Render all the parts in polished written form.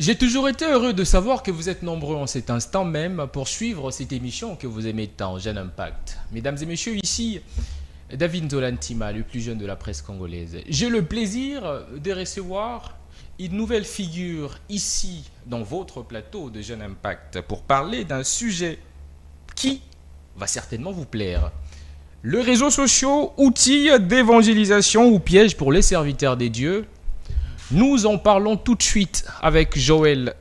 J'ai toujours été heureux de savoir que vous êtes nombreux en cet instant même pour suivre cette émission que vous aimez tant, Jeune Impact. Mesdames et messieurs, ici David Nzolantima, le plus jeune de la presse congolaise. J'ai le plaisir de recevoir une nouvelle figure ici dans votre plateau de Jeune Impact pour parler d'un sujet qui va certainement vous plaire. Les réseaux sociaux, outils d'évangélisation ou pièges pour les serviteurs des dieux. Nous en parlons tout de suite avec Joël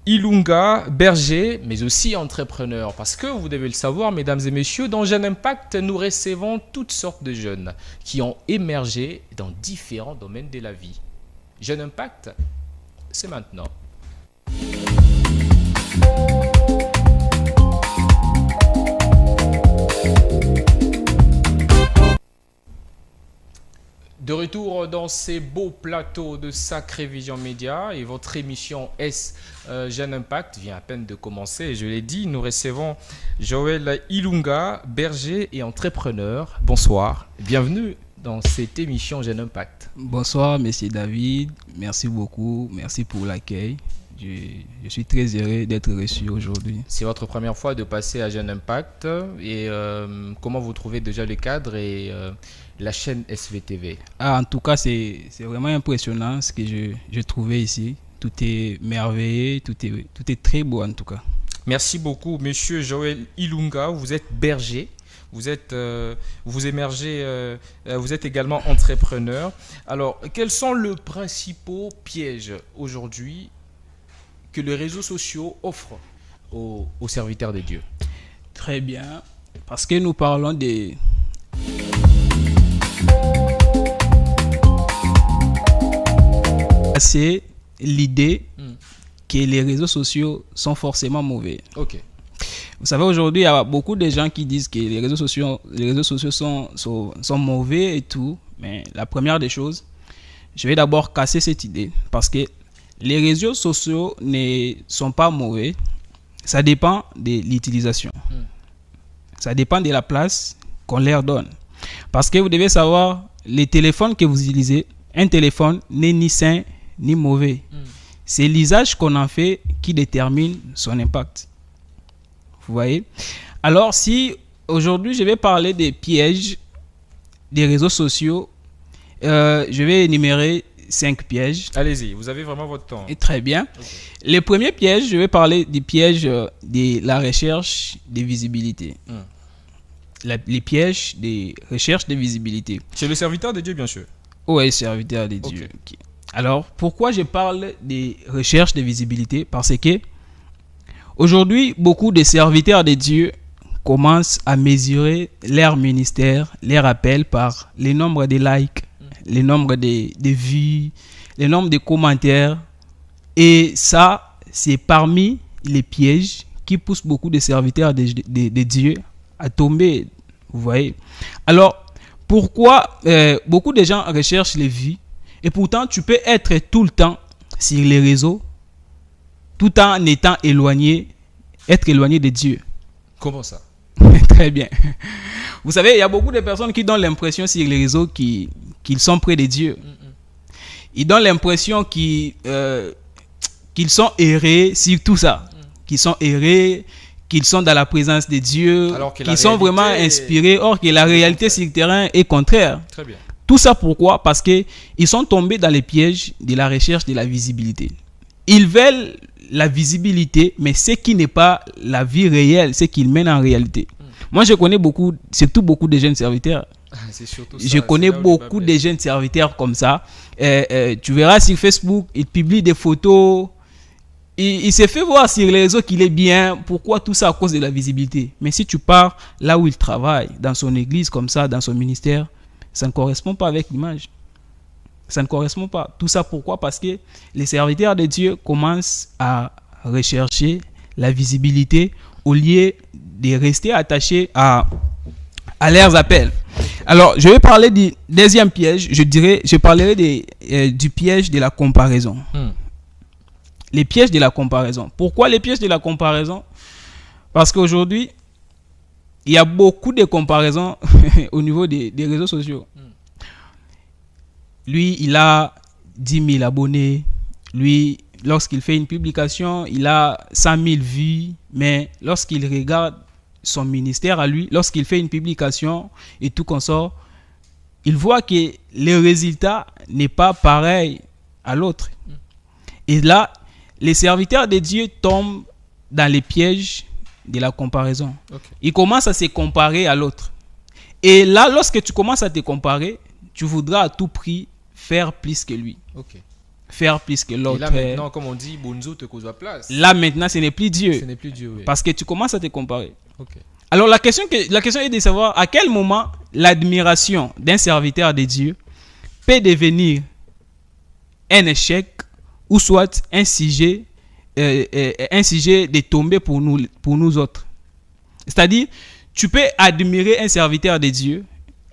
Ilunga, berger, mais aussi entrepreneur. Parce que vous devez le savoir, mesdames et messieurs, dans Jeune Impact, nous recevons toutes sortes de jeunes qui ont émergé dans différents domaines de la vie. Jeune Impact, c'est maintenant. De retour dans ces beaux plateaux de Sacré Vision Média et votre émission S Jeune Impact vient à peine de commencer. Je l'ai dit, nous recevons Joël Ilunga, berger et entrepreneur. Bonsoir, bienvenue dans cette émission Jeune Impact. Bonsoir, monsieur David. Merci beaucoup. Merci pour l'accueil. Je suis très heureux d'être reçu aujourd'hui. C'est votre première fois de passer à Jeune Impact. Et comment vous trouvez déjà le cadre et la chaîne SVTV? En tout cas, c'est vraiment impressionnant ce que je trouvais ici. Tout est merveilleux, tout est très beau en tout cas. Merci beaucoup, monsieur Joël Ilunga. Vous êtes berger. Vous êtes également entrepreneur. Alors, quels sont les principaux pièges aujourd'hui que les réseaux sociaux offrent aux serviteurs de Dieu? Très bien, parce que nous parlons de... C'est l'idée que les réseaux sociaux sont forcément mauvais. Ok. Vous savez, aujourd'hui, il y a beaucoup de gens qui disent que les réseaux sociaux sont mauvais et tout. Mais la première des choses, je vais d'abord casser cette idée. Parce que les réseaux sociaux ne sont pas mauvais. Ça dépend de l'utilisation. Ça dépend de la place qu'on leur donne. Parce que vous devez savoir, les téléphones que vous utilisez, un téléphone n'est ni sain ni mauvais. C'est l'usage qu'on en fait qui détermine son impact. Vous voyez? Alors, si aujourd'hui je vais parler des pièges des réseaux sociaux, je vais énumérer 5 pièges. Allez-y, vous avez vraiment votre temps. Et très bien. Okay. Les premiers pièges, je vais parler des pièges de la recherche de visibilité. Les pièges de recherche de visibilité. Chez le serviteur de Dieu, bien sûr. Oui, serviteur de Dieu. Okay. Alors, pourquoi je parle de recherche de visibilité? Parce que aujourd'hui, beaucoup de serviteurs de Dieu commencent à mesurer leur ministère, leur appel par le nombre de likes, le nombre de vues, le nombre de commentaires. Et ça, c'est parmi les pièges qui poussent beaucoup de serviteurs de Dieu à tomber. Vous voyez? Alors, pourquoi beaucoup de gens recherchent les vues et pourtant tu peux être tout le temps sur les réseaux tout en étant éloigné de Dieu? Comment ça? Très bien. Vous savez, il y a beaucoup de personnes qui donnent l'impression sur les réseaux qu'ils sont près de Dieu. Ils donnent l'impression qu'ils sont errés sur tout ça. Qu'ils sont errés, qu'ils sont dans la présence de Dieu, qu'ils sont vraiment inspirés, or que la réalité sur le terrain est contraire. Très bien. Tout ça pourquoi? Parce qu'ils sont tombés dans les pièges de la recherche de la visibilité. Ils veulent la visibilité, mais ce qui n'est pas la vie réelle, c'est qu'ils mènent en réalité. Moi, je connais surtout beaucoup de jeunes serviteurs. C'est surtout ça, je connais beaucoup de jeunes serviteurs comme ça. Tu verras sur Facebook, ils publient des photos. Il se fait voir sur les réseaux qu'il est bien. Pourquoi tout ça? À cause de la visibilité. Mais si tu pars là où il travaille, dans son église comme ça, dans son ministère, ça ne correspond pas avec l'image. Ça ne correspond pas. Tout ça pourquoi? Parce que les serviteurs de Dieu commencent à rechercher la visibilité au lieu de rester attachés à leurs appels. Alors, je vais parler du deuxième piège. Je parlerai du piège de la comparaison. Les pièges de la comparaison. Pourquoi les pièges de la comparaison? Parce qu'aujourd'hui, il y a beaucoup de comparaisons au niveau des réseaux sociaux. Lui, il a 10 000 abonnés. Lui, lorsqu'il fait une publication, il a 100 000 vues, mais lorsqu'il regarde son ministère à lui, lorsqu'il fait une publication et tout consort, il voit que le résultat n'est pas pareil à l'autre. Et là, les serviteurs de Dieu tombent dans les pièges de la comparaison. Okay. Ils commencent à se comparer à l'autre. Et là, lorsque tu commences à te comparer, tu voudras à tout prix faire plus que lui. Okay. Faire plus que l'autre. Et là maintenant, comme on dit, Bonzo te cause la place. Là maintenant, ce n'est plus Dieu. Ce n'est plus Dieu, oui. Parce que tu commences à te comparer. Okay. Alors la question est de savoir à quel moment l'admiration d'un serviteur de Dieu peut devenir un échec ou soit un sujet de tomber pour nous autres. C'est-à-dire, tu peux admirer un serviteur de Dieu,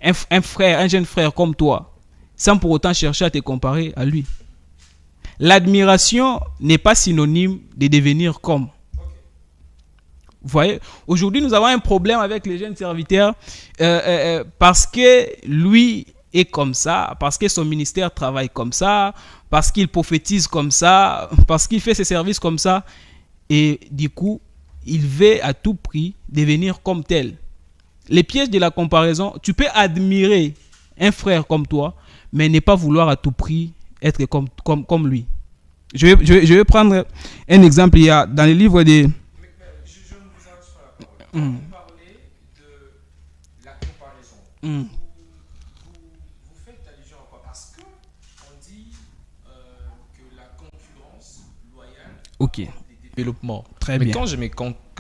un jeune frère comme toi, sans pour autant chercher à te comparer à lui. L'admiration n'est pas synonyme de devenir comme. Vous voyez, aujourd'hui, nous avons un problème avec les jeunes serviteurs parce que lui est comme ça, parce que son ministère travaille comme ça, parce qu'il prophétise comme ça, parce qu'il fait ses services comme ça. Et du coup, il veut à tout prix devenir comme tel. Les pièges de la comparaison, tu peux admirer un frère comme toi, mais ne pas vouloir à tout prix être comme lui. Je vais prendre un exemple. Il y a dans les livres de... Je ne vous arrête pas la parole. Vous parlez de la comparaison. Vous faites allusion à quoi? Parce qu'on dit que la concurrence loyale Ok. développement. Très Mais bien. quand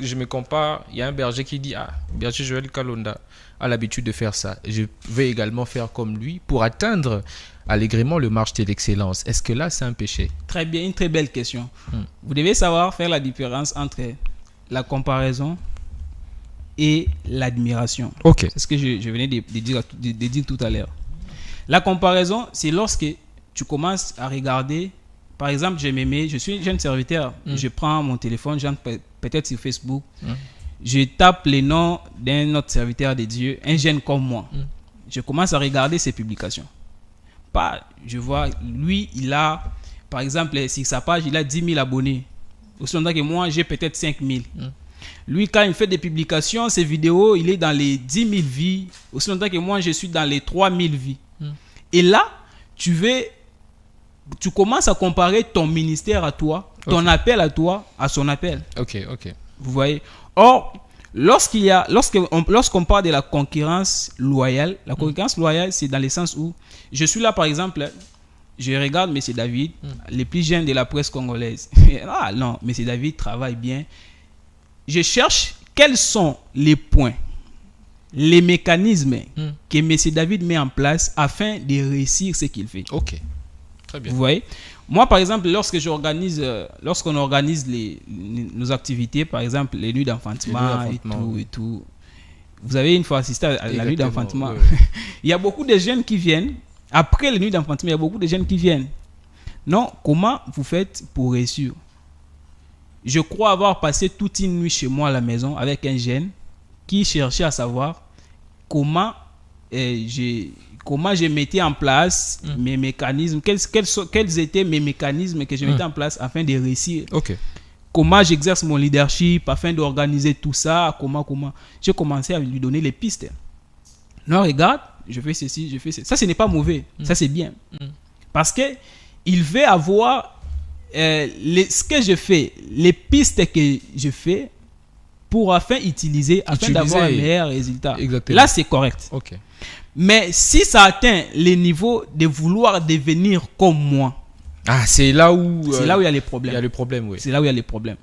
je me compare, il y a un berger qui dit berger Joël Kalonda a l'habitude de faire ça. Je vais également faire comme lui pour atteindre allègrement le marché de l'excellence. Est-ce que là, c'est un péché? Très bien, une très belle question. Vous devez savoir faire la différence entre la comparaison et l'admiration. Ok. C'est ce que je venais de dire tout à l'heure. La comparaison, c'est lorsque tu commences à regarder. Par exemple, je suis jeune serviteur, je prends mon téléphone, j'entre peut-être sur Facebook, je tape les noms d'un autre serviteur de Dieu, un jeune comme moi. Je commence à regarder ses publications. Je vois, lui, il a, par exemple, sur sa page, il a 10 000 abonnés. Aussi longtemps que moi, j'ai peut-être 5 000. Lui, quand il fait des publications, ses vidéos, il est dans les 10 000 vies. Aussi longtemps que moi, je suis dans les 3 000 vies. Et là, tu commences à comparer ton ministère à toi, ton appel à toi, à son appel. Ok. Vous voyez? Or, lorsqu'on parle de la concurrence loyale, la concurrence loyale, c'est dans le sens où je suis là, par exemple, je regarde M. David, les plus jeunes de la presse congolaise. Ah non, M. David travaille bien. Je cherche quels sont les points, les mécanismes que M. David met en place afin de réussir ce qu'il fait. Ok. Très bien. Vous voyez? Moi, par exemple, lorsqu'on organise nos activités, par exemple, les nuits d'enfantement et tout, vous avez une fois assisté à la nuit d'enfantement. Ouais. Il y a beaucoup de jeunes qui viennent. Après les nuits d'enfantement, il y a beaucoup de jeunes qui viennent. Non, comment vous faites pour réussir? Je crois avoir passé toute une nuit chez moi à la maison avec un jeune qui cherchait à savoir comment je mettais en place mes mécanismes, quels étaient mes mécanismes que je mettais en place afin de réussir. Ok. Comment j'exerce mon leadership afin d'organiser tout ça, comment. J'ai commencé à lui donner les pistes. Non, regarde, je fais ceci, je fais ceci. Ça, ce n'est pas mauvais, ça c'est bien. Parce que il veut avoir ce que je fais, les pistes que je fais pour afin d'avoir un meilleur résultat. Exactement. Là, c'est correct. Ok. Mais si ça atteint les niveaux de vouloir devenir comme moi, c'est là où il y a les problèmes. Il y a le problème, oui. C'est là où il y a les problèmes.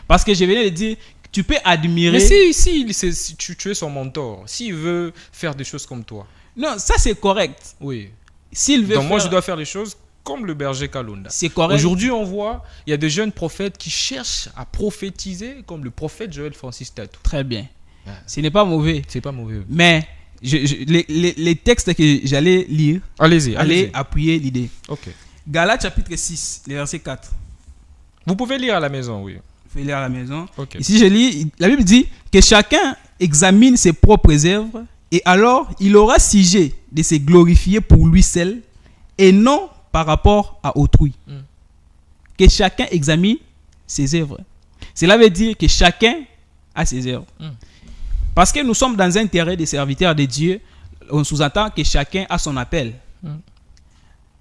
Parce que je venais de dire, tu peux admirer. Mais si tu es son mentor, s'il veut faire des choses comme toi. Non, ça c'est correct. Oui. S'il veut Donc moi, je dois faire les choses comme le berger Kalonda. C'est correct. Aujourd'hui, on voit, il y a des jeunes prophètes qui cherchent à prophétiser comme le prophète Joël Francis Tatou. Très bien. Ce n'est pas mauvais. C'est pas mauvais. Mais les textes que j'allais lire, allez appuyer l'idée. Ok. Galates chapitre 6, le verset 4. Vous pouvez lire à la maison, oui. Vous pouvez lire à la maison. Okay. Ici, je lis, la Bible dit que chacun examine ses propres œuvres et alors il aura sujet de se glorifier pour lui seul et non par rapport à autrui. que chacun examine ses œuvres. Cela veut dire que chacun a ses œuvres. Parce que nous sommes dans un terrain de serviteurs de Dieu, on sous-entend que chacun a son appel.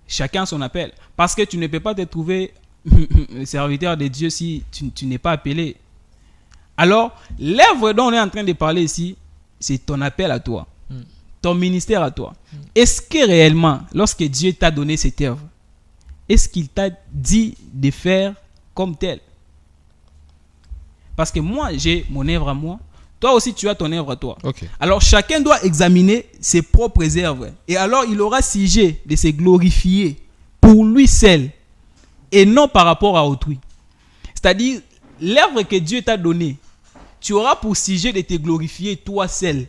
Chacun a son appel. Parce que tu ne peux pas te trouver serviteur de Dieu si tu n'es pas appelé. Alors, l'œuvre dont on est en train de parler ici, c'est ton appel à toi. Ton ministère à toi. Est-ce que réellement, lorsque Dieu t'a donné cette œuvre, est-ce qu'il t'a dit de faire comme tel? Parce que moi, j'ai mon œuvre à moi. Toi aussi, tu as ton œuvre à toi. Okay. Alors, chacun doit examiner ses propres œuvres. Et alors, il aura sujet de se glorifier pour lui seul et non par rapport à autrui. C'est-à-dire, l'œuvre que Dieu t'a donnée, tu auras pour sujet de te glorifier toi seul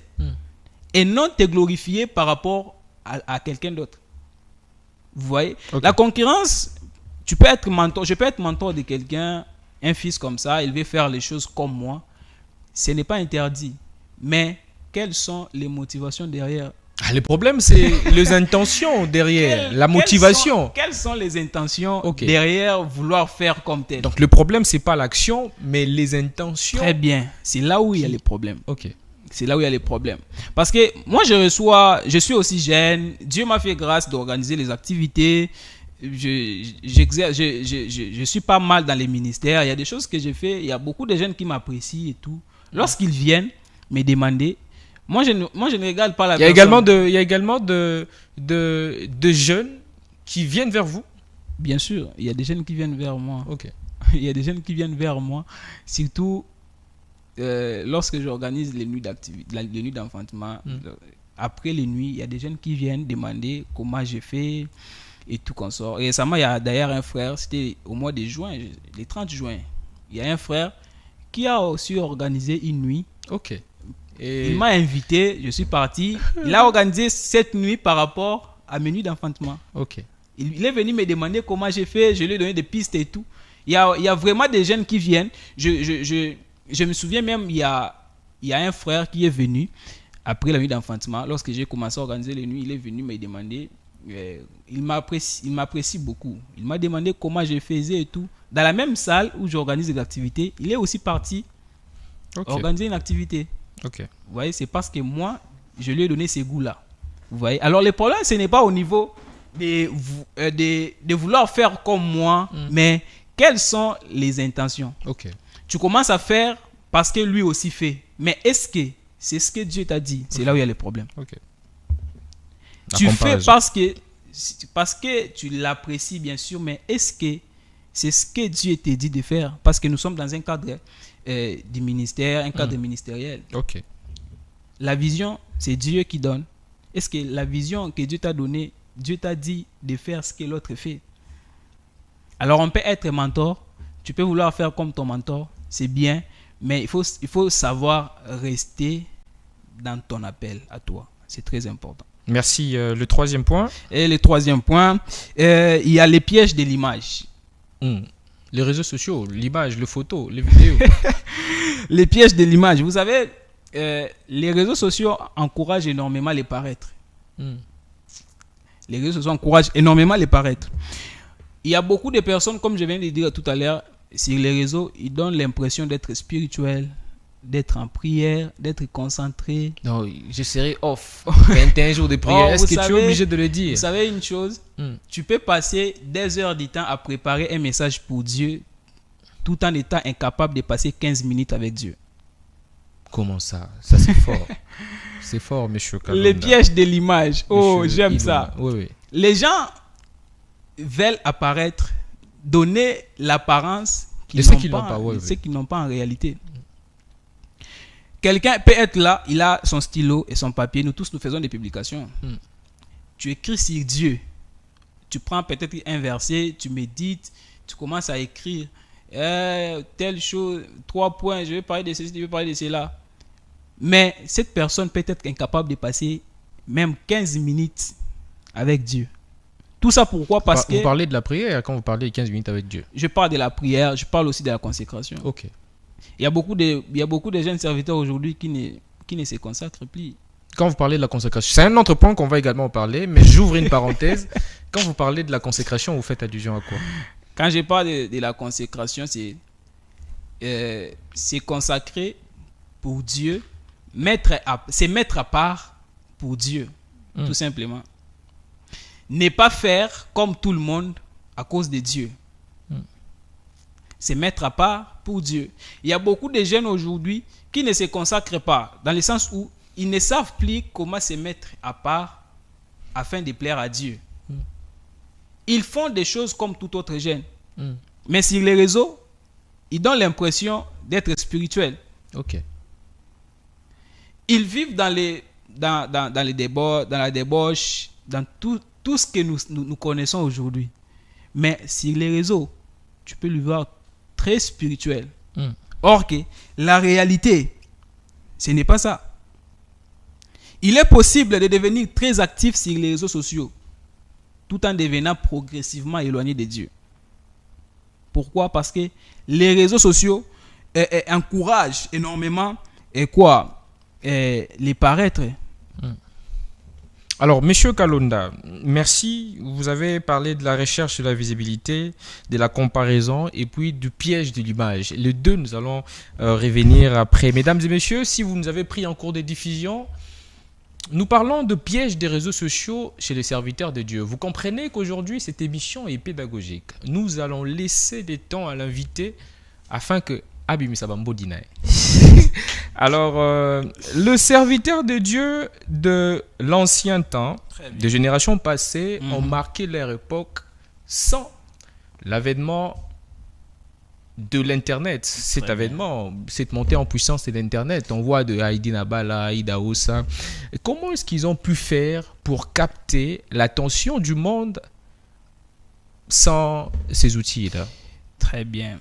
et non te glorifier par rapport à quelqu'un d'autre. Vous voyez? La concurrence, je peux être mentor de quelqu'un, un fils comme ça, il veut faire les choses comme moi. Ce n'est pas interdit. Mais quelles sont les motivations derrière? Le problème, c'est les intentions derrière, la motivation. Quelles sont les intentions derrière vouloir faire comme tel? Donc, le problème, ce n'est pas l'action, mais les intentions. Très bien. C'est là où il y a les problèmes. Ok. C'est là où il y a les problèmes. Parce que moi, je suis aussi jeune. Dieu m'a fait grâce d'organiser les activités. Je suis pas mal dans les ministères. Il y a des choses que j'ai fait. Il y a beaucoup de jeunes qui m'apprécient et tout. Lorsqu'ils viennent me demander, moi je ne regarde pas la personne. Il y a également de jeunes qui viennent vers vous. Bien sûr, il y a des jeunes qui viennent vers moi. Ok. Il y a des jeunes qui viennent vers moi, surtout lorsque j'organise les nuits d'activité, les nuits d'enfantement. Après les nuits, il y a des jeunes qui viennent demander comment j'ai fait et tout consort. Et récemment, il y a d'ailleurs un frère, c'était au mois de juin, le 30 juin. Il y a un frère qui a aussi organisé une nuit. Ok. Et il m'a invité, je suis parti. Il a organisé cette nuit par rapport à mes nuits d'enfantement. Ok. Il est venu me demander comment j'ai fait, je lui ai donné des pistes et tout. Il y a vraiment des jeunes qui viennent. Je me souviens même, il y a un frère qui est venu après la nuit d'enfantement. Lorsque j'ai commencé à organiser les nuits, il est venu me demander. Il m'apprécie beaucoup. Il m'a demandé comment je faisais et tout. Dans la même salle où j'organise des activités, il est aussi parti organiser une activité. Ok. Vous voyez, c'est parce que moi, je lui ai donné ces goûts-là. Vous voyez. Alors, le problème, ce n'est pas au niveau de vouloir faire comme moi, mais quelles sont les intentions? Ok. Tu commences à faire parce que lui aussi fait. Mais est-ce que c'est ce que Dieu t'a dit? C'est là où il y a les problèmes. Ok. Tu fais parce que tu l'apprécies, bien sûr, mais est-ce que c'est ce que Dieu t'a dit de faire? Parce que nous sommes dans un cadre du ministère, un cadre ministériel. Ok. La vision, c'est Dieu qui donne. Est-ce que la vision que Dieu t'a donnée, Dieu t'a dit de faire ce que l'autre fait? Alors, on peut être mentor. Tu peux vouloir faire comme ton mentor. C'est bien. Mais il faut savoir rester dans ton appel à toi. C'est très important. Merci. Le troisième point. Et le troisième point, il y a les pièges de l'image. Les réseaux sociaux, l'image, les photos, les vidéos. Les pièges de l'image. Vous savez, les réseaux sociaux encouragent énormément les paraître. Les réseaux sociaux encouragent énormément les paraître. Il y a beaucoup de personnes, comme je viens de dire tout à l'heure, sur les réseaux, ils donnent l'impression d'être spirituels, d'être en prière, d'être concentré. Non, je serai off. 21 jours de prière. Est-ce que tu es obligé de le dire? Vous savez une chose, tu peux passer des heures du temps à préparer un message pour Dieu tout en étant incapable de passer 15 minutes avec Dieu. Comment ça? Ça, c'est fort. C'est fort, monsieur Kalonda. Les pièges de l'image. Oh, monsieur, j'aime ça. Oui, oui. Les gens veulent apparaître, donner l'apparence de ceux qui n'ont pas, ceux qui n'ont pas en réalité. Quelqu'un peut être là, il a son stylo et son papier. Nous tous, nous faisons des publications. Tu écris sur Dieu. Tu prends peut-être un verset, tu médites, tu commences à écrire telle chose, 3 points, je vais parler de ceci, je vais parler de cela. Mais cette personne peut être incapable de passer même 15 minutes avec Dieu. Tout ça pourquoi? Parce que... Vous parlez de la prière quand vous parlez de 15 minutes avec Dieu. Je parle de la prière, je parle aussi de la consécration. Ok. Il y a beaucoup de jeunes serviteurs aujourd'hui qui ne se consacrent plus. Quand vous parlez de la consécration, c'est un autre point qu'on va également parler, mais j'ouvre une parenthèse. Quand vous parlez de la consécration, vous faites allusion à quoi? Quand je parle de la consécration, c'est consacrer pour Dieu, c'est mettre à part pour Dieu, tout simplement. Ne pas faire comme tout le monde à cause de Dieu. C'est mettre à part pour Dieu. Il y a beaucoup de jeunes aujourd'hui qui ne se consacrent pas, dans le sens où ils ne savent plus comment se mettre à part afin de plaire à Dieu. Ils font des choses comme tout autre jeune. Mais sur les réseaux, ils donnent l'impression d'être spirituels. Ok. Ils vivent dans les débats, dans la débauche, dans tout ce que nous connaissons aujourd'hui. Mais sur les réseaux, tu peux le voir très spirituel. Or que la réalité, ce n'est pas ça. Il est possible de devenir très actif sur les réseaux sociaux tout en devenant progressivement éloigné de Dieu. Pourquoi? Parce que les réseaux sociaux encouragent énormément les paraître. Alors, Monsieur Kalonda, merci. Vous avez parlé de la recherche de la visibilité, de la comparaison et puis du piège de l'image. Les deux, nous allons revenir après. Mesdames et messieurs, si vous nous avez pris en cours de diffusion, nous parlons de piège des réseaux sociaux chez les serviteurs de Dieu. Vous comprenez qu'aujourd'hui, cette émission est pédagogique. Nous allons laisser des temps à l'invité afin que... Alors, le serviteur de Dieu de l'ancien temps, de générations passées, ont marqué leur époque sans l'avènement de l'Internet. Cet avènement, cette montée en puissance de l'Internet. On voit de Heidi Nabala, Ida Ossa. Comment est-ce qu'ils ont pu faire pour capter l'attention du monde sans ces outils-là? Très bien.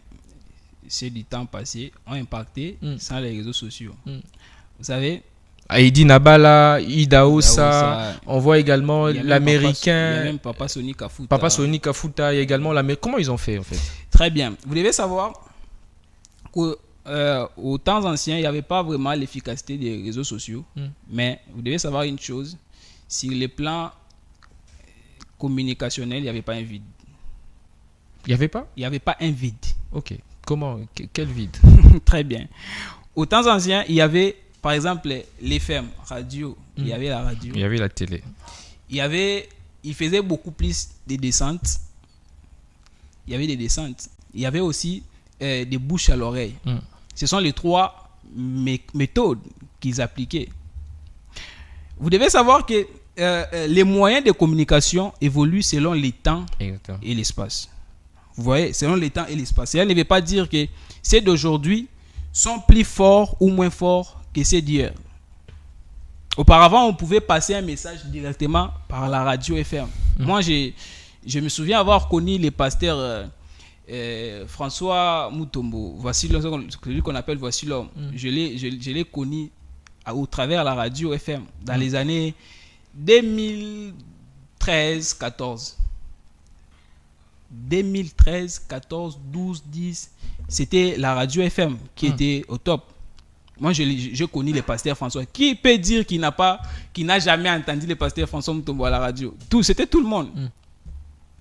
Ceux du temps passé ont impacté sans les réseaux sociaux. Vous savez, Heidi Nabala, Ida Ossa, on voit également l'américain. Il y a même Papa Sony Kafuta. Papa Sony Kafuta, il y a également l'américain. Comment ils ont fait en fait? Très bien. Vous devez savoir qu'aux temps anciens, il n'y avait pas vraiment l'efficacité des réseaux sociaux. Mais vous devez savoir une chose, sur les plans communicationnels, il n'y avait pas un vide. Il n'y avait pas? Il n'y avait pas un vide. Ok. Comment? Quel vide? Très bien. Aux temps anciens, il y avait, par exemple, les FM, radio. Il y avait la radio. Il y avait la télé. Il faisait beaucoup plus de descentes. Il y avait des descentes. Il y avait aussi des bouches à l'oreille. Ce sont les trois méthodes qu'ils appliquaient. Vous devez savoir que les moyens de communication évoluent selon les temps et l'espace. Vous voyez, selon les temps et l'espace. Cela ne veut pas dire que ceux d'aujourd'hui sont plus forts ou moins forts que ceux d'hier. Auparavant, on pouvait passer un message directement par la radio FM. Moi, je me souviens avoir connu les pasteurs François Mutombo, voici celui qu'on appelle Voici l'homme. Je l'ai connu au travers de la radio FM dans les années 2013-14. 2013, 14, 12, 10, c'était la radio FM qui était au top. Moi, je connais les pasteurs François. Qui peut dire qu'il n'a jamais entendu les pasteurs François Mutombo à la radio? C'était tout le monde.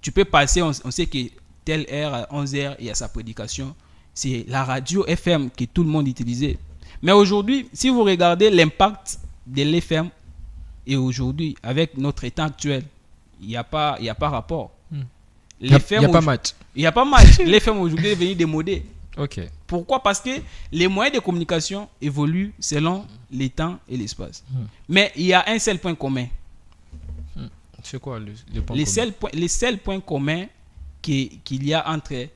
Tu peux passer, on sait que telle heure, à 11h, il y a sa prédication. C'est la radio FM que tout le monde utilisait. Mais aujourd'hui, si vous regardez l'impact de l'FM et aujourd'hui, avec notre état actuel, il n'y a pas rapport. Il n'y a pas match. Il n'y a pas match. L'FM aujourd'hui est devenu démodé. Okay. Pourquoi? Parce que les moyens de communication évoluent selon les temps et l'espace. Mais il y a un seul point commun. C'est quoi le point commun? Les seuls points communs qu'il y a entre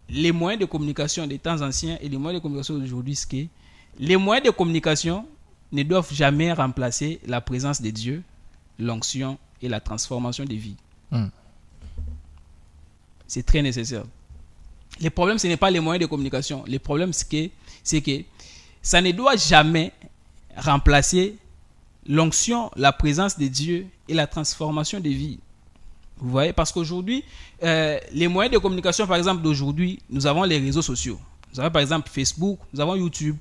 les moyens de communication des temps anciens et les moyens de communication d'aujourd'hui, c'est que les moyens de communication ne doivent jamais remplacer la présence de Dieu, l'onction et la transformation des vies. C'est très nécessaire. Le problème, ce n'est pas les moyens de communication. Le problème, c'est que ça ne doit jamais remplacer l'onction, la présence de Dieu et la transformation des vies. Vous voyez? Parce qu'aujourd'hui, les moyens de communication, par exemple, d'aujourd'hui, nous avons les réseaux sociaux. Nous avons, par exemple, Facebook, nous avons YouTube,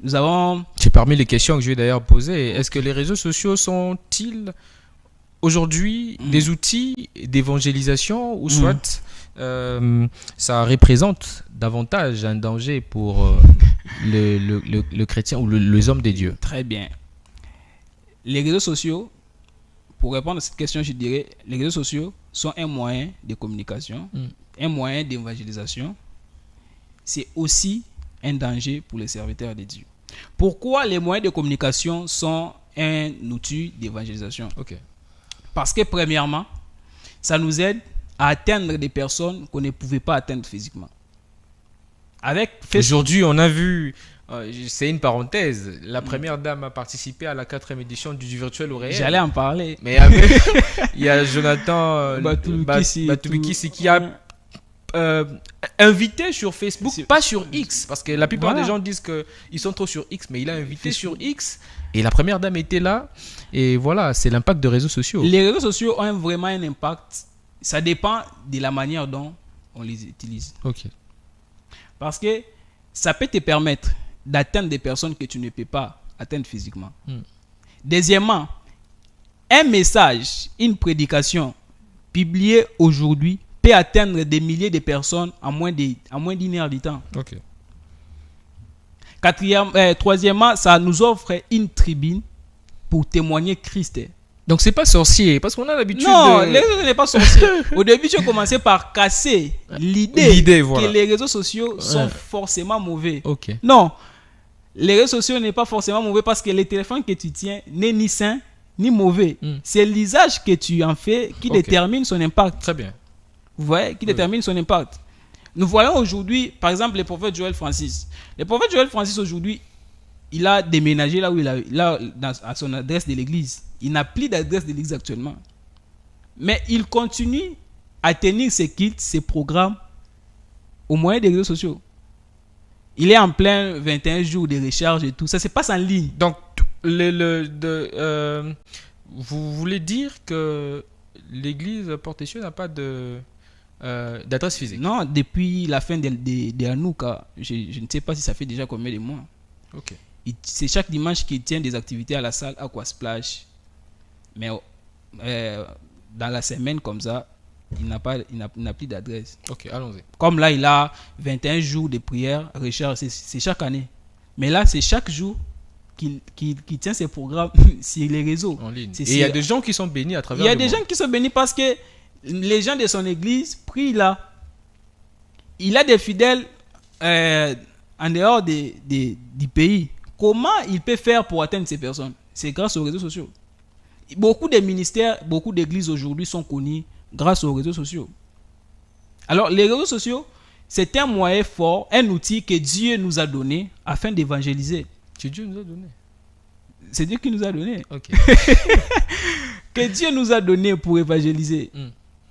nous avons... C'est parmi les questions que je vais d'ailleurs poser. Est-ce que les réseaux sociaux sont-ils aujourd'hui des outils d'évangélisation ou soit ça représente davantage un danger pour le chrétien ou les hommes des dieux? Très bien. Les réseaux sociaux, pour répondre à cette question, je dirais, les réseaux sociaux sont un moyen de communication, un moyen d'évangélisation. C'est aussi un danger pour les serviteurs de Dieu. Pourquoi les moyens de communication sont un outil d'évangélisation? Ok. Parce que premièrement, ça nous aide à atteindre des personnes qu'on ne pouvait pas atteindre physiquement. Avec Facebook. Aujourd'hui, on a vu, c'est une parenthèse, la première dame a participé à la 4e édition du virtuel au réel. J'allais en parler. Mais il y a Jonathan Batubikisi qui a invité sur Facebook, pas sur X, parce que la plupart des gens disent qu'ils sont trop sur X, mais il a invité sur X et la première dame était là. Et voilà, c'est l'impact des réseaux sociaux. Les réseaux sociaux ont vraiment un impact. Ça dépend de la manière dont on les utilise. Ok. Parce que ça peut te permettre d'atteindre des personnes que tu ne peux pas atteindre physiquement. Deuxièmement, un message, une prédication publiée aujourd'hui peut atteindre des milliers de personnes en moins d'une heure de temps. Ok. Troisièmement, ça nous offre une tribune pour témoigner Christ. Donc c'est pas sorcier, parce qu'on a l'habitude non, les réseaux sociaux n'est pas sorcier. Au début, tu as commencé par casser l'idée voilà, que les réseaux sociaux sont forcément mauvais. Okay. Non, les réseaux sociaux n'est pas forcément mauvais parce que le téléphone que tu tiens n'est ni sain ni mauvais. C'est l'usage que tu en fais qui détermine son impact. Très bien. Vous voyez, qui détermine son impact. Nous voyons aujourd'hui, par exemple, le prophète Joël Francis. Le prophète Joël Francis aujourd'hui, il a déménagé là où à son adresse de l'église. Il n'a plus d'adresse de l'église actuellement. Mais il continue à tenir ses kits, ses programmes au moyen des réseaux sociaux. Il est en plein 21 jours de recharge et tout. Ça se passe en ligne. Donc, vous voulez dire que l'église Porte-Cieux n'a pas d'adresse physique? Non, depuis la fin de Hanouka, je ne sais pas si ça fait déjà combien de mois. Ok. C'est chaque dimanche qu'il tient des activités à la salle Aquasplash. Mais dans la semaine comme ça, il n'a plus d'adresse. Ok, allons-y. Comme là, il a 21 jours de prière, recharge, c'est chaque année. Mais là, c'est chaque jour qu'il tient ses programmes sur les réseaux. En ligne. Et il y a des gens qui sont bénis à travers le monde. Il y a des gens qui sont bénis parce que les gens de son église prient là. Il a des fidèles en dehors du pays. Comment il peut faire pour atteindre ces personnes? C'est grâce aux réseaux sociaux. Beaucoup de ministères, beaucoup d'églises aujourd'hui sont connus grâce aux réseaux sociaux. Alors, les réseaux sociaux, c'est un moyen fort, un outil que Dieu nous a donné afin d'évangéliser. Que Dieu nous a donné? C'est Dieu qui nous a donné. Ok. Que Dieu nous a donné pour évangéliser.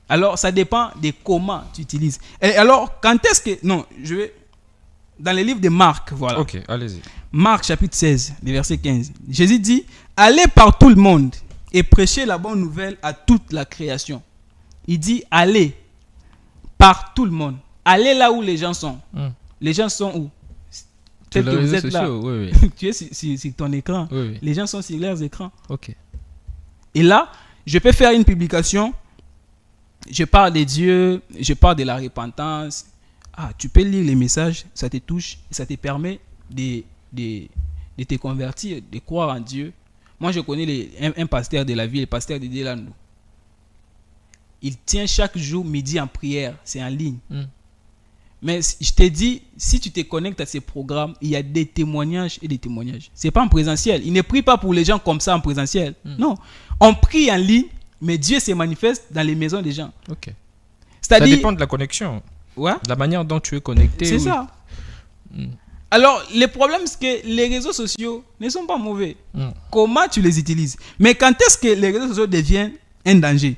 Alors, ça dépend de comment tu utilises. Et alors, quand est-ce que... Non, je vais... Dans le livre de Marc, voilà. Ok, allez-y. Marc chapitre 16, verset 15. Jésus dit, allez par tout le monde et prêchez la bonne nouvelle à toute la création. Il dit, allez par tout le monde. Allez là où les gens sont. Les gens sont où? Peut-être que vous êtes là. Oui. Tu es sur ton écran. Oui. Les gens sont sur leurs écrans. Ok. Et là, je peux faire une publication. Je parle de Dieu, je parle de la repentance. Tu peux lire les messages, ça te touche, ça te permet de te convertir, de croire en Dieu. Moi, je connais un pasteur de la ville, le pasteur de Delano. Il tient chaque jour midi en prière, c'est en ligne. Mais je te dis, si tu te connectes à ces programmes, il y a des témoignages et des témoignages. Ce n'est pas en présentiel. Il ne prie pas pour les gens comme ça en présentiel. Non, on prie en ligne, mais Dieu se manifeste dans les maisons des gens. Ok. Ça dépend de la connexion. Ouais. La manière dont tu es connecté. C'est ça. Alors, le problème, c'est que les réseaux sociaux ne sont pas mauvais. Comment tu les utilises? Mais quand est-ce que les réseaux sociaux deviennent un danger?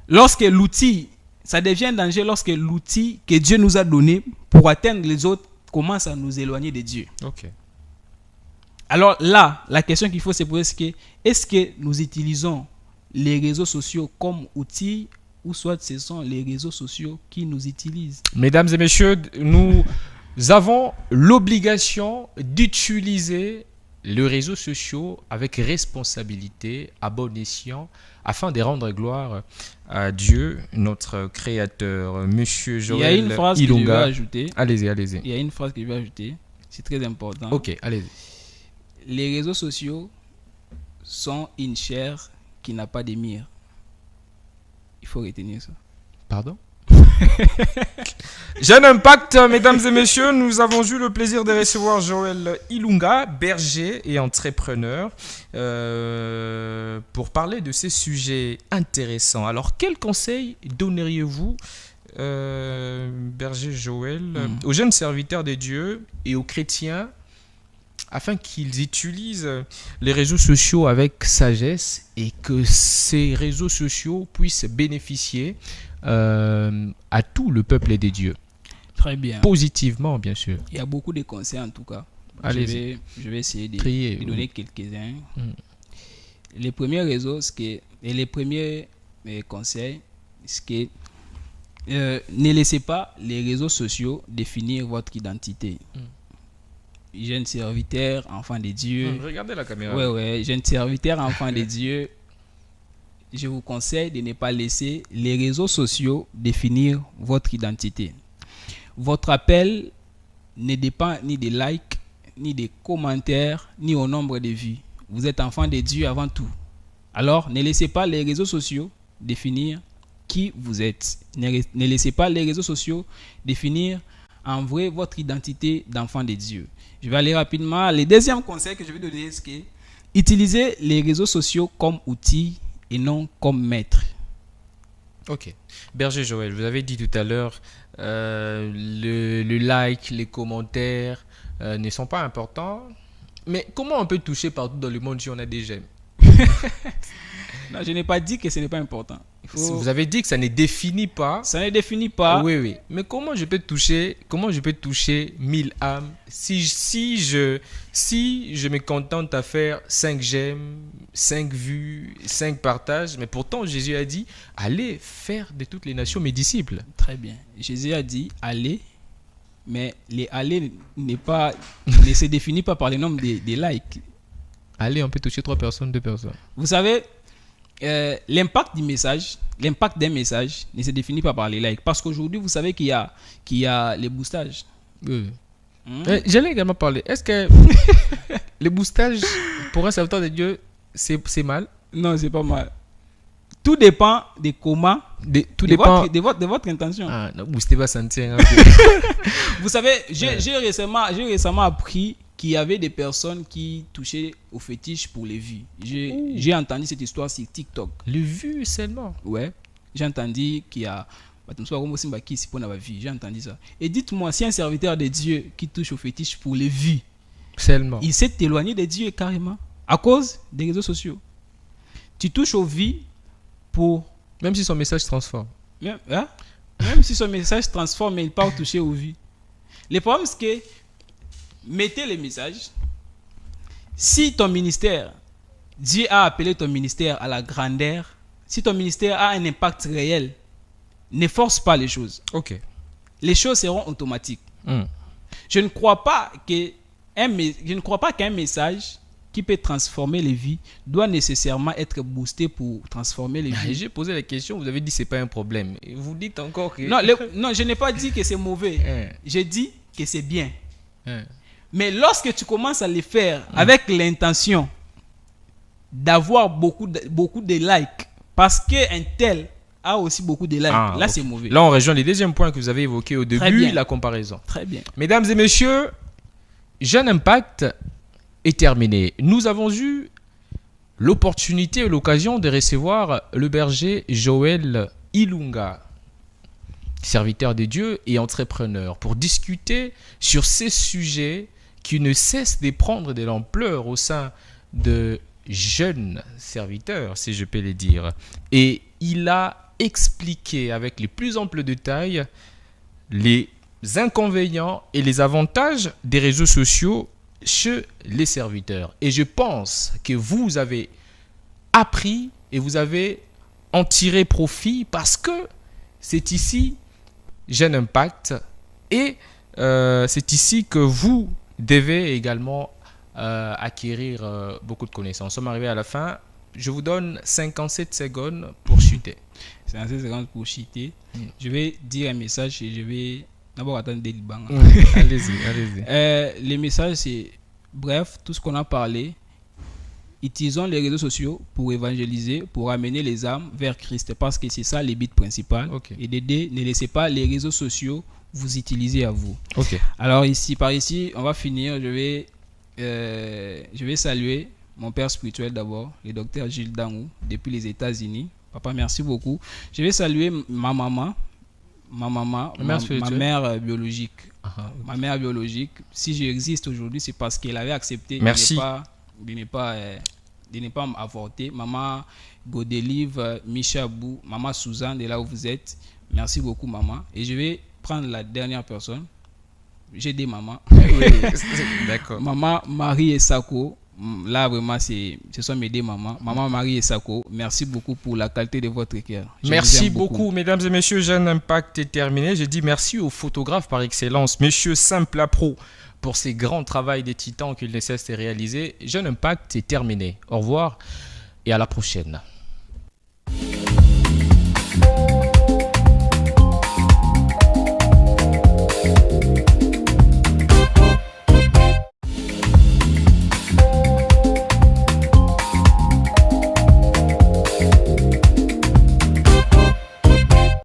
Lorsque l'outil, ça devient un danger lorsque l'outil que Dieu nous a donné pour atteindre les autres commence à nous éloigner de Dieu. Ok. Alors là, la question qu'il faut se poser, c'est que est-ce que nous utilisons les réseaux sociaux comme outils ou soit ce sont les réseaux sociaux qui nous utilisent? Mesdames et messieurs, nous avons l'obligation d'utiliser les réseaux sociaux avec responsabilité, à bon escient, afin de rendre gloire à Dieu, notre Créateur. Monsieur Il y a une Joël phrase que je vais Ilunga. ajouter. Allez-y, allez-y. Il y a une phrase que je vais ajouter. C'est très important. Ok, allez-y. Les réseaux sociaux sont une chair qui n'a pas d'émir. Il faut retenir ça. Pardon? Jeune Impact, mesdames et messieurs, nous avons eu le plaisir de recevoir Joël Ilunga, berger et entrepreneur, pour parler de ces sujets intéressants. Alors, quel conseil donneriez-vous, berger Joël, aux jeunes serviteurs de Dieu et aux chrétiens afin qu'ils utilisent les réseaux sociaux avec sagesse et que ces réseaux sociaux puissent bénéficier à tout le peuple des dieux? Très bien. Positivement, bien sûr. Il y a beaucoup de conseils en tout cas. Allez-y. Je vais essayer de Priez, donner oui. quelques-uns. Les premiers réseaux, et les premiers conseils, c'est que ne laissez pas les réseaux sociaux définir votre identité. Jeune serviteur, enfant de Dieu. Regardez la caméra. Ouais, jeune serviteur, enfant de Dieu. Je vous conseille de ne pas laisser les réseaux sociaux définir votre identité. Votre appel ne dépend ni des likes, ni des commentaires, ni au nombre de vues. Vous êtes enfant de Dieu avant tout. Alors, ne laissez pas les réseaux sociaux définir qui vous êtes. Ne laissez pas les réseaux sociaux définir en vrai votre identité d'enfant de Dieu. Je vais aller rapidement. Le deuxième conseil que je vais donner, c'est que utilisez les réseaux sociaux comme outil et non comme maître. Ok. Berger Joël, vous avez dit tout à l'heure, le like, les commentaires ne sont pas importants. Mais comment on peut toucher partout dans le monde si on a des j'aime? Non, je n'ai pas dit que ce n'est pas important. Vous avez dit que ça ne définit pas. Ça ne définit pas. Oui, oui. Mais comment je peux toucher 1000 âmes si je me contente à faire 5 j'aime, 5 vues, 5 partages, mais pourtant Jésus a dit allez faire de toutes les nations mes disciples. Très bien. Jésus a dit allez, mais les aller ne se définit pas par le nombre des likes. Allez, on peut toucher 3 personnes, 2 personnes. Vous savez, l'impact d'un message ne se définit pas par les likes. Parce qu'aujourd'hui, vous savez qu'il y a les boostages. Oui. J'allais également parler. Est-ce que le boostage pour un serviteur de Dieu, c'est mal? Non, c'est pas mal. Tout dépend de comment, de votre intention. Ah, non, booster va sentir. Vous savez, j'ai récemment appris qu'il y avait des personnes qui touchaient au fétiche pour les vues. J'ai entendu cette histoire sur TikTok. Les vues seulement? Ouais. J'ai entendu qu'il y a... J'ai entendu ça. Et dites-moi, si un serviteur de Dieu qui touche au fétiche pour les vues, seulement, il s'est éloigné de Dieu carrément à cause des réseaux sociaux. Tu touches aux vues pour... Même si son message se transforme. Même si son message transforme, mais il part toucher aux vues. Le problème, c'est que mettez les messages. Si ton ministère, Dieu a appelé ton ministère à la grandeur, si ton ministère a un impact réel, ne force pas les choses. Ok. Les choses seront automatiques. Je ne crois pas qu'un message qui peut transformer les vies doit nécessairement être boosté pour transformer les vies. J'ai posé la question, vous avez dit que ce n'est pas un problème. Et vous dites encore que... Non, je n'ai pas dit que c'est mauvais. J'ai dit que c'est bien. Mais lorsque tu commences à le faire avec l'intention d'avoir beaucoup de likes, parce qu'un tel a aussi beaucoup de likes, là okay. C'est mauvais. Là on rejoint les deuxièmes points que vous avez évoqués au début, la comparaison. Très bien. Mesdames et messieurs, Jeune Impact est terminé. Nous avons eu l'opportunité et l'occasion de recevoir le berger Joël Ilunga, serviteur de Dieu et entrepreneur, pour discuter sur ces sujets qui ne cessent de prendre de l'ampleur au sein de jeunes serviteurs, si je peux le dire. Et il a expliqué avec les plus amples détails les inconvénients et les avantages des réseaux sociaux chez les serviteurs. Et je pense que vous avez appris et vous avez en tiré profit parce que c'est ici Jeune Impact et c'est ici que vous devez également acquérir beaucoup de connaissances. Nous sommes arrivés à la fin. Je vous donne 57 secondes pour chuter. 57 secondes pour chuter. Je vais dire un message et je vais d'abord attendre des libans. Allez-y, allez-y. Les messages, c'est bref, tout ce qu'on a parlé. Utilisons les réseaux sociaux pour évangéliser, pour amener les âmes vers Christ, parce que c'est ça le but principal. Okay. Et d'aider, ne laissez pas les réseaux sociaux vous utiliser à vous. Okay. Alors par ici, on va finir. Je vais saluer mon père spirituel d'abord, le docteur Gilles Dangou, depuis les États-Unis. Papa, merci beaucoup. Je vais saluer ma maman, ma mère biologique. Ma mère biologique. Si j'existe aujourd'hui, c'est parce qu'elle avait accepté de ne pas m'avorter. Maman Godelive, Michabou, maman Suzanne, de là où vous êtes. Merci beaucoup, maman. Et je vais prendre la dernière personne. J'ai des mamans. Oui, d'accord. Maman Marie Esako. Là, vraiment, ce sont mes deux mamans. Maman Marie Esako, merci beaucoup pour la qualité de votre cœur. Merci beaucoup, mesdames et messieurs. Jeune Impact est terminé. Je dis merci aux photographes par excellence, monsieur Simple Pro, pour ces grands travaux des titans qu'il ne cesse de réaliser. Jeune Impact est terminé. Au revoir et à la prochaine.